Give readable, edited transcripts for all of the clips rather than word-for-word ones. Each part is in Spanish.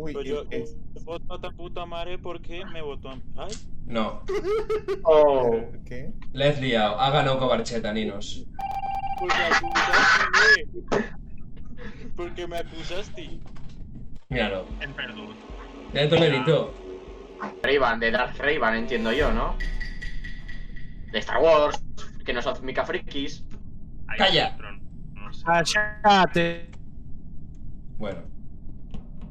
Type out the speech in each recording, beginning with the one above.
Uy, Pues yo voto a esta puta madre porque me votó a mí. Ay, No. Oh. ¿Qué? La has liado. Ha ganado Cobarcheta, Ninos. pues me acusaste, porque me acusaste. Míralo. En perdón. Ya te lo he dicho. Ray-Ban, de Darth Ray-Ban, entiendo yo, ¿no? De Star Wars, que no son mica frikis. Ahí Calla. dentro, no sé. Cállate. Bueno.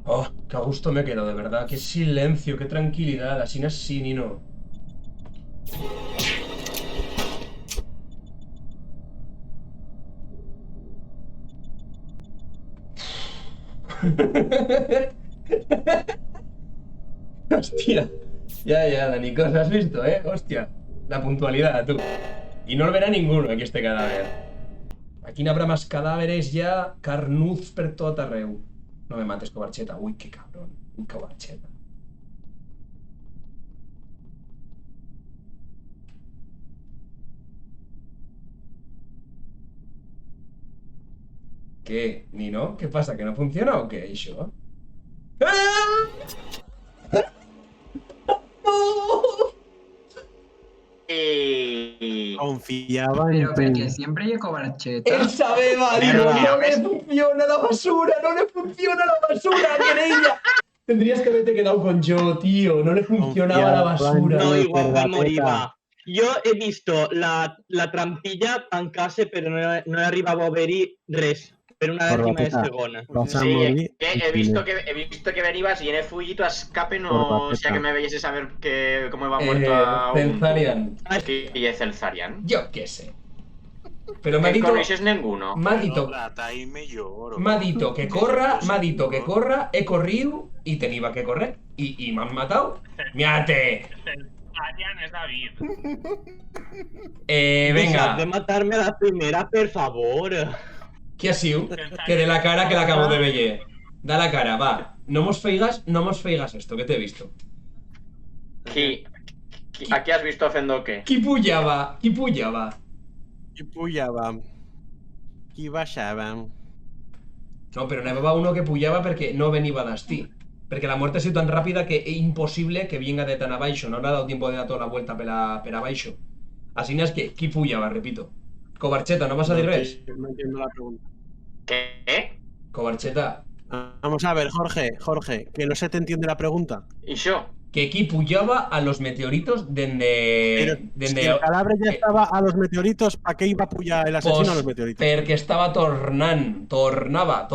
Oh, qué a gusto me quedo, de verdad. Qué silencio, qué tranquilidad. Así no es así, Nino. Hostia. Ya, Danicos, ¿has visto, Hostia. La puntualidad, tú. Y no lo verá ninguno aquí este cadáver. Aquí no habrá más cadáveres ya. Carnuz per tot arreu. No me mates, Cobarcheta. Uy, qué cabrón. Uy, Cobarcheta. ¿Qué? ¿Nino? ¿Qué pasa? ¿Que no funciona o qué, eso? Confiaba en Pero porque ti. siempre hay Cobarcheta. ¡Él sabe, Marino! ¡No le funciona la basura! ¡No le funciona la basura, querella! Tendrías que haberte quedado con yo, tío. No le funcionaba la basura. No, Ay, igual verdad, moriva. Yo he visto la trampilla tancase, pero no arribava a haver-hi res. Per una dècima de Corbata. segona. Vas a Sí, morir. he visto que venibas y en el fullito a escape no Por sea que me veías saber cómo iba muerto a Cenzarian. y es el Zarian. Yo qué sé. Pero me ha Que dicho... coneixes ninguno. Me ha dicho... Rata, ahí me lloro. M'ha dit que corra, m'ha dit que corra, he corrido y tenía que correr. Y me han matado. ¡Miate! Arian es David. Deixat Venga. de matar-me a la primera, per favor. ¿Qué ha sido? Que de la cara que la acabo de ver. Da la cara, va. No mos feigas esto, que te he visto. Aquí has visto fent què? Qui pujava? Qui pujava. Qui baixava. No, pero no uno que pujava porque no venía d'asti. Porque la muerte ha sido tan rápida que es imposible que venga de tan abaixo. No le ha dado tiempo de dar toda la vuelta per abaixo. Así es que, qui pujava, repito. Cobarcheta, ¿no vas a decir res? No entiendo la pregunta. Què? Cobarcheta. Vamos a ver, Jorge, que no se te entiende la pregunta. I això? Que qui pujava a los meteoritos Pero dende... si el cadáver ya estaba a los meteoritos, ¿para qué iba a pullar el asesino a los meteoritos? Perquè estava tornava,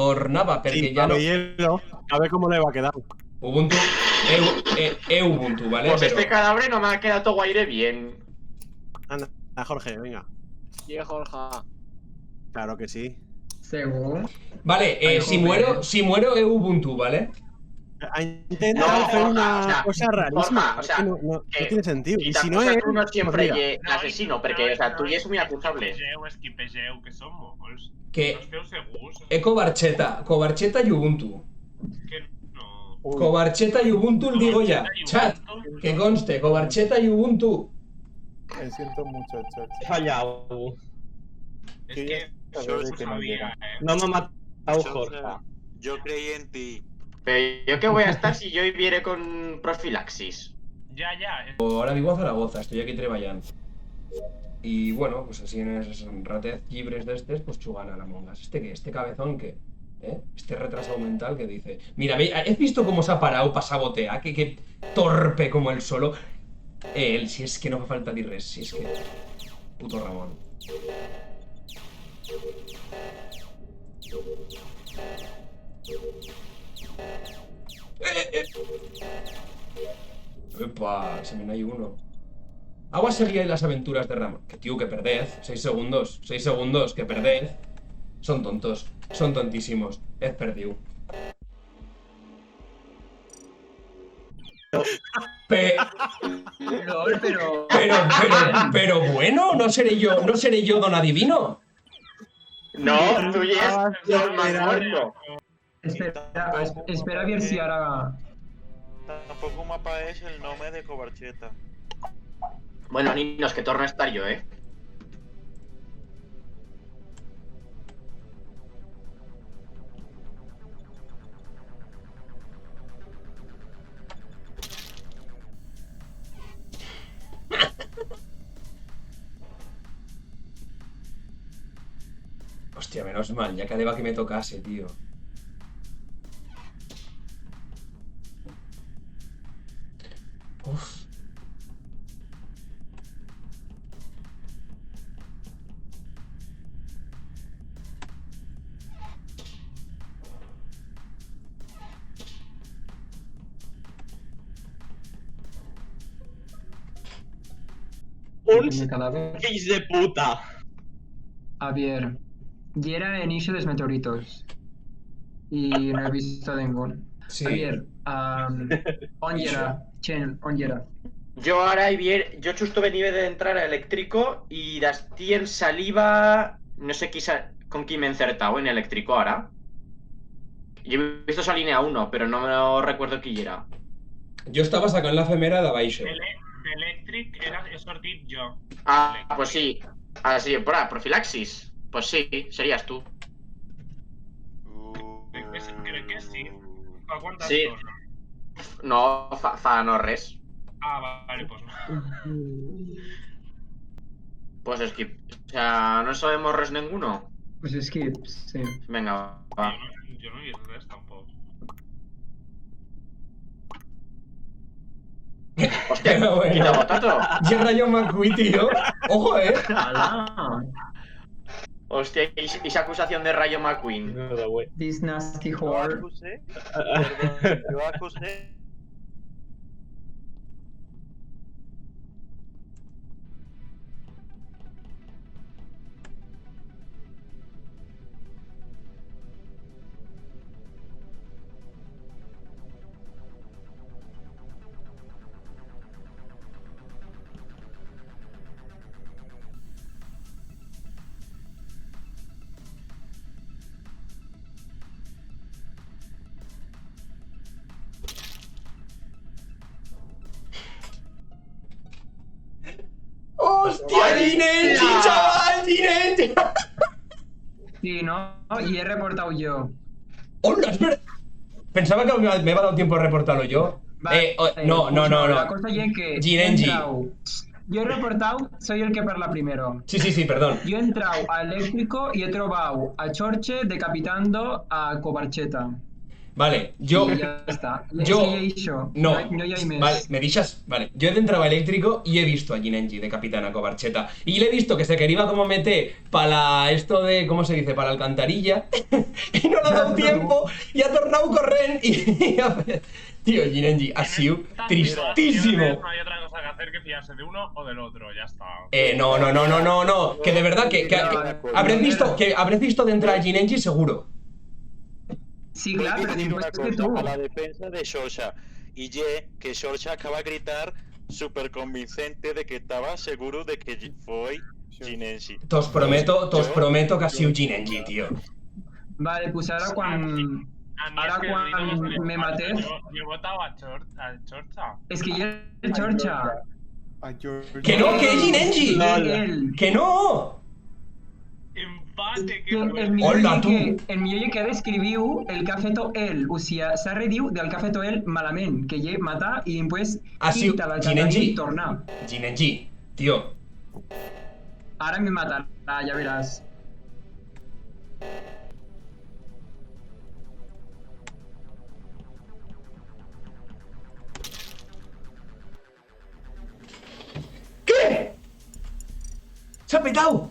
perquè Sí, ja no... hielo, a ver cómo le va a quedar. Ubuntu, Ubuntu, ¿vale? Pues Pero... este cadáver no me ha quedado guaire bien. Anda, Jorge, venga. Sí, Jorge. Claro que sí. Según. Vale, Ay, si joder. muero Ubuntu, ¿vale? Ha intentado No, hacer una o sea, cosa rarísima. Jorge, o sea, no que- tiene sentido. I Y si tampoc no es. tu no siempre pues mira. lle l'assassino, perquè, o sea, tu ja és muy acusable. Esquipegeu, que som molts. Que No esteu segurs? Cobarcheta y Ubuntu. Que no. Cobarcheta y Ubuntu, el digo ya. Cobarcheta y Chat, Ubuntu. que conste, Cobarcheta y Ubuntu. Me siento mucho, chat. He fallat. Es Sí, que ya yo sabes que no sabía, llega. No m'ha matat Jorge. Yo creí en ti. Pero yo qué voy a estar si yo viviere con profilaxis. Ya. Ahora vivo a Zaragoza, estoy aquí trabajando. Y bueno, pues así en esas ratez libres de estos, pues chugan a la mongas. Este cabezón que, este retrasado mental que dice, mira, ¿has visto cómo se ha parado para sabotear? Que torpe como él solo. Él, si es que no me falta dir res, si es que... Puto Ramón. Epa, se me hay uno. Agua seguía en las aventuras de Ramón. Que tío, que perdez. 6 segundos, que perdez. Son tontos, son tontísimos. Es perdido. Pero bueno, no seré yo don adivino. No, tú ya es normal muerto. Espera a ver si ahora. Tampoco me aparece el nombre de Cobarcheta. Bueno, niños, que torno a estar yo, Hostia, menos mal, ya quedaba que me tocase, tío. Uf. Un Mi cadáver. fill de puta. A ver. Y era inicio de los meteoritos. Y no he visto ningún. Sí. A ver. On era. Chen, on era. Jo ara hi havia... Jo justo venia d'entrar a elèctrico i d'estir en saliva... No sé con qui m'he encertado en eléctrico ahora. Yo he visto esa línea 1, pero no me recuerdo quién era. Jo estava sacant la femera de baixo. D'elèctric he sortit jo. Ah, pues sí. Ah, sí, profilaxis. Pues sí, serías tú. Crec que sí. Fa quanta Sí. estona? No, fa no res. Ah, vale, pues no. Pues skip. O sea, no sabemos res ninguno. Pues skip, sí. Venga, va. Jo no he vist res, tampoc. Hostia, Pero bueno. quita botato. Y el Rayo McQueen, tío. Ojo, ¡Hala! Hostia, y esa acusación de Rayo McQueen. Nada, güey. This nasty Yo whore. acusé, perdón, yo acusé. ¡Hostia, Ginenji, chaval! ¡Ginenji! Sí, ¿no? Y he reportado yo. ¡Hola, espera! Pensaba que me había dado tiempo a reportarlo yo. No. La cosa es que Ginenji. yo he reportado, soy el que parla primero. Sí, perdón. Yo he entrado a eléctrico y he trovado a Chorche decapitando a Cobarcheta. Vale, yo... Y ya está. yo- Sí, he dicho. No, No hay més. vale, me dichas, vale, yo he entrado a eléctrico y he visto a Ginenji de Capitana Cobarcheta y le he visto que se quería como meter para esto de, ¿cómo se dice? Para la alcantarilla y no le ha dado tiempo y ha tornado correr y tío, Ginenji ha sido tristísimo. No hay otra cosa que hacer que fiarse de uno o del otro, ya está. No, que de verdad que habréis visto de entrar a Ginenji seguro. Sí, Voy a claro, pero decir una después que cosa tú. a la defensa de Xoxa. Y que Xoxa acaba de gritar súper convincente de que estaba seguro de que fue Ginenji. Os prometo que ha sido Ginenji, tío. Vale, pues ahora cuando... A mí Ahora es que cuando no me maté- Yo he votado a Chorcha. Es que yo el Chorcha. A George. ¡Que no, que es Ginenji! Él. ¡Que no! Empate, Que que Hola, tú. el millor que describiu el que ha feto él, o sigui, s'ha rediu del que ha feto él malament, que lle matar i després Ha sido quita la Ginenji. i tornar. Ginenji, tío. Ara me matarà, ja veràs. ¿Qué? ¡Se ha petado!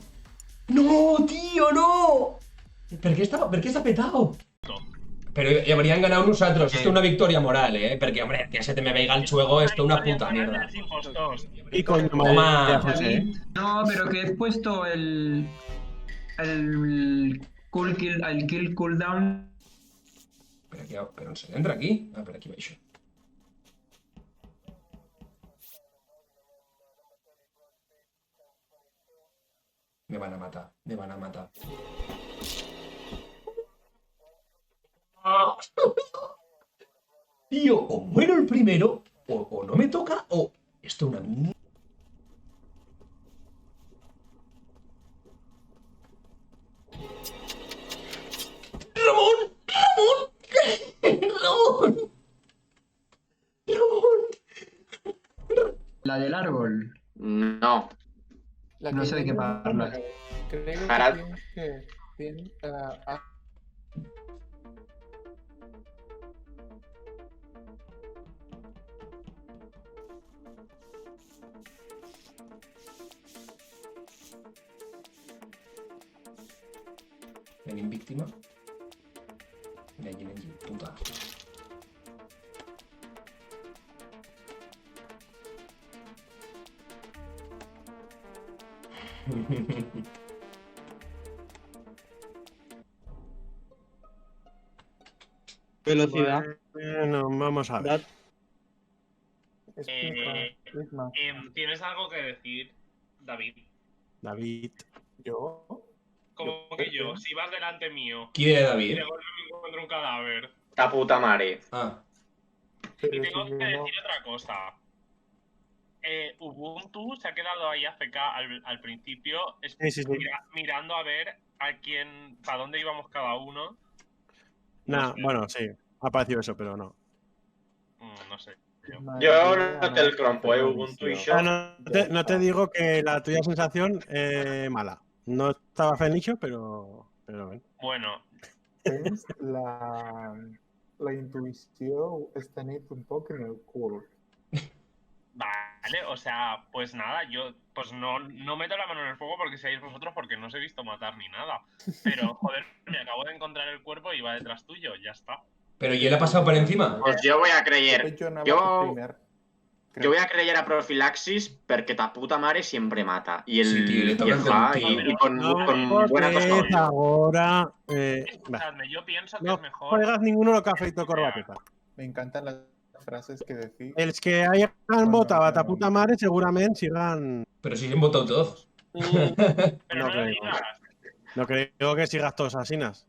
¡No, tío, no! ¿Per qué se ha petado? Pero habrían ganado nosaltres. Esto es una victoria moral, Porque, hombre, que se te me veiga el chuego, esto es una puta mierda. Y coño, Toma. madre, José. No, pero que he puesto el kill cooldown. Pero no se entra aquí. Ah, pero aquí vais yo. Me van a matar, me van a matar. Tío, o muero el primero, o no me toca, o esto es una mierda. ¡Ramón! La del árbol. No. La No que sé de qué tengo- parlas. Creo que Para- tienes que... Bien, Venim víctima. Nengi, puta. Velocidad. Bueno, vamos a ver. Dat- explica. ¿Tienes algo que decir, David? David. ¿Yo? Como Yo, que yo, ¿qué? si vas delante mío ¿Quién es y David? de golpe me encuentro un cadáver. La puta madre. Ah, Pero Y si tengo yo que no- decir otra cosa. Ubuntu se ha quedado ahí AFK al principio, Sí. mirando a ver para dónde íbamos cada uno. Nah, sé. bueno, sí. Ha parecido eso, pero no. No sé. Yo noté el crompo, Ubuntu y yo. No te digo que la tuya sensación mala. No estaba feliz, pero bueno. Bueno, Tens la intuïció està nit un poc en el cul. vale, o sea, pues nada, yo pues no meto la mano en el fuego porque seáis vosotros porque no os he visto matar ni nada. Pero, joder, me acabo de encontrar el cuerpo y va detrás tuyo, ya está. pero ¿y él ha pasado por encima? Pues jo voy a creer. Jo anava Jo- primer. Yo voy a creer a Profilaxis porque ta puta madre siempre mata. Y el, Sí, tío, le y toca el fa, contigo. y con No, buena cosa no. es ahora. Escuchadme, yo pienso que No es mejor. juegas ninguno lo que ha feito Corbateta. Me encantan las frases que decís. Els que hayan votado a ta puta madre seguramente sigan. Pero si se han votado todos. Pero No no lo creo. digas. No creo que sigas todos asinas.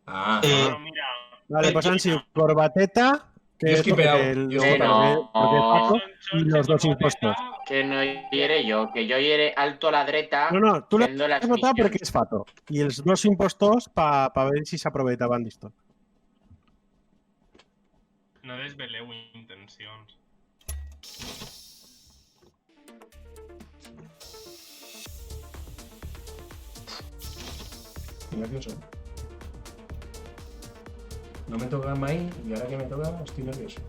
Ah, Bueno, mira. Vale, pues han sido Corbateta, que Yo he es skipeado, el, yo he skipeado. porque es Paco, Son y los dos Chorcha, impuestos. Que no hiere yo, que yo hiere alto a la dreta. No, tú le fent las has votado missions. porque es Fato. Y los dos impuestos para ver si se aprovechaban de esto. No desveleu intencions. estoy nervioso. No me toca Mai y ahora que me toca estoy nervioso.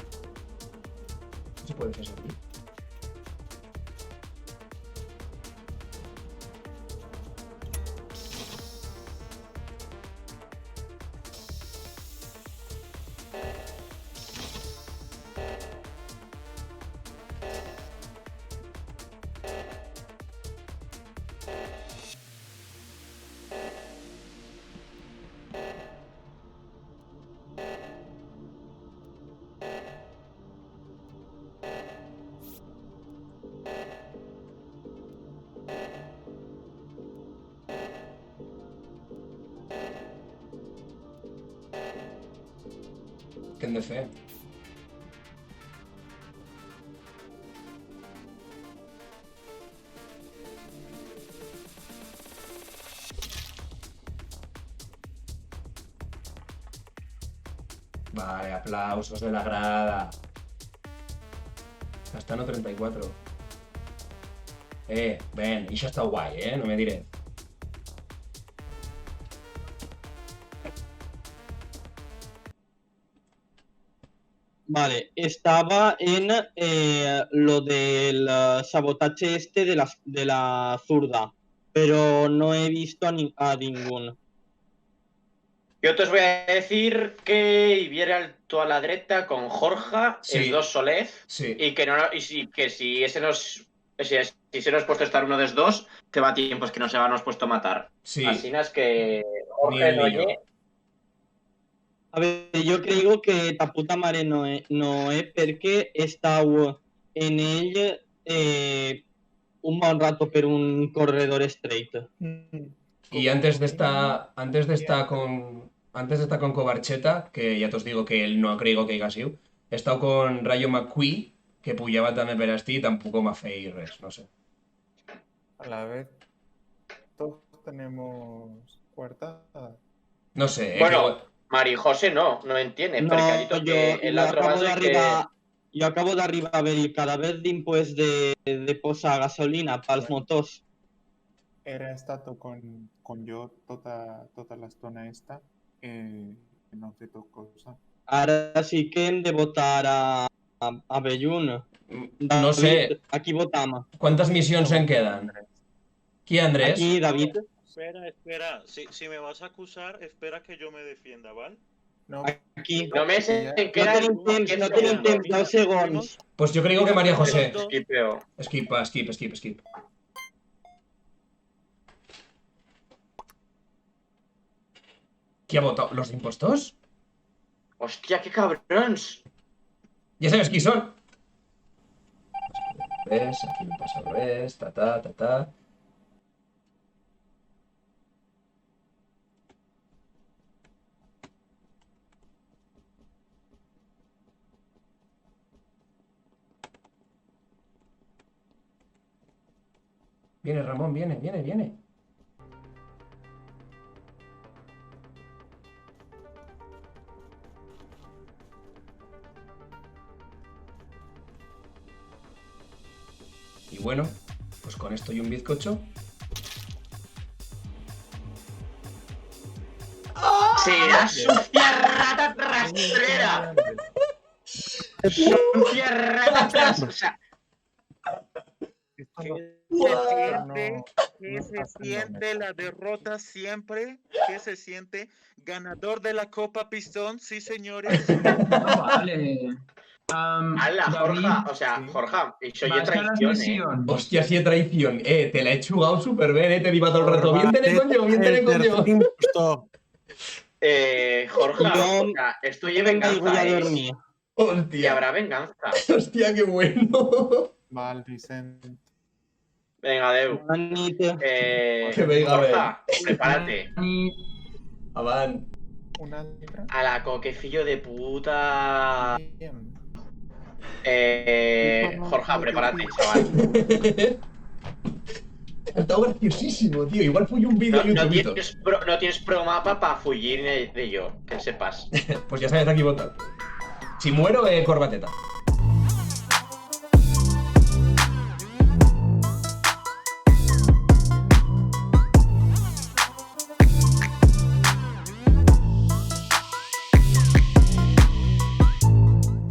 No se puede hacer así. Que de fe. Vale, aplausos de la grada. Castano 34. Ven, y ya está guay, no me diré. Vale, estaba en lo del sabotaje este de la zurda, pero no he visto a ninguno. Yo te os voy a decir que viera alto a la dreta con Jorge, Sí. es dos Solez, Sí. y que no y sí, que si ese nos si se nos puesto estar uno de los dos, te va tiempo, es que no se va nos puesto a matar. Sí. Así es que Ni Jorge el no niño. lle- A ver, jo crec que ta puta mare no és perquè estàu en ell un bon rato per un corredor straight. Y antes de estar con Cobarcheta, que ya te os digo que él no creo que haya sido, he estado con Rayo McQueen, que pujaba también per esti y tampoco m'ha fet res, no sé. A la vez, todos tenemos coartada. No sé, Bueno, Mari José no entiende, No, perquè ha dit que el otro bando que... Jo acabo d'arribar a veure cada vez d'impuest de posar gasolina pels motors. era stato con jo tota l'estona esta, no he fet cosa. Ara sí que hem de votar a Bellun. No sé. Aquí votam. ¿Cuántas misiones en quedan? ¿Qui, Andrés? Aquí, David. Espera. Si me vas a acusar, espera que yo me defienda, ¿vale? No, Aquí. Només en No queda tenim temps, no tenim temps, 10 segons. Pues yo creo que María José. Skipeo. Skip. ¿Qui ha votado? ¿Los impostos? Hòstia, que cabrons. Ya sabes quién son. ¿Ves? Aquí no pasa res, ta. Viene Ramón, viene. Y bueno, pues con esto y un bizcocho. Será sucia rata rastrera. Sucia rata rastrera. ¿Qué se siente la derrota siempre? ¿Qué se siente? Ganador de la Copa Pistón, sí, señores. Vale. Hala, David, Jorge, o sea, Jorge, això ja vas a la traición, misión. Hostia, sí, traición. Te la he chugado súper bien, te diva todo el rato. Viéntele, coño. Impuesto. Jorge, Yo- o sea, esto ya Venga, y voy venganza, a dormir. Y Hostia. habrá venganza. Hostia, qué bueno. Val, Vicent. Venga, Deu. Bona nit. Que venga, Jorge, prepárate. Y Avan. Una altra. A la coquecillo de puta. Bien. Jorge, prepárate, chaval. Ha estado graciosísimo, tío. Igual fui un vídeo No YouTube. tienes promapa para fugir de yo, que sepas. Pues ya sabes, aquí votar. Si muero, corbateta.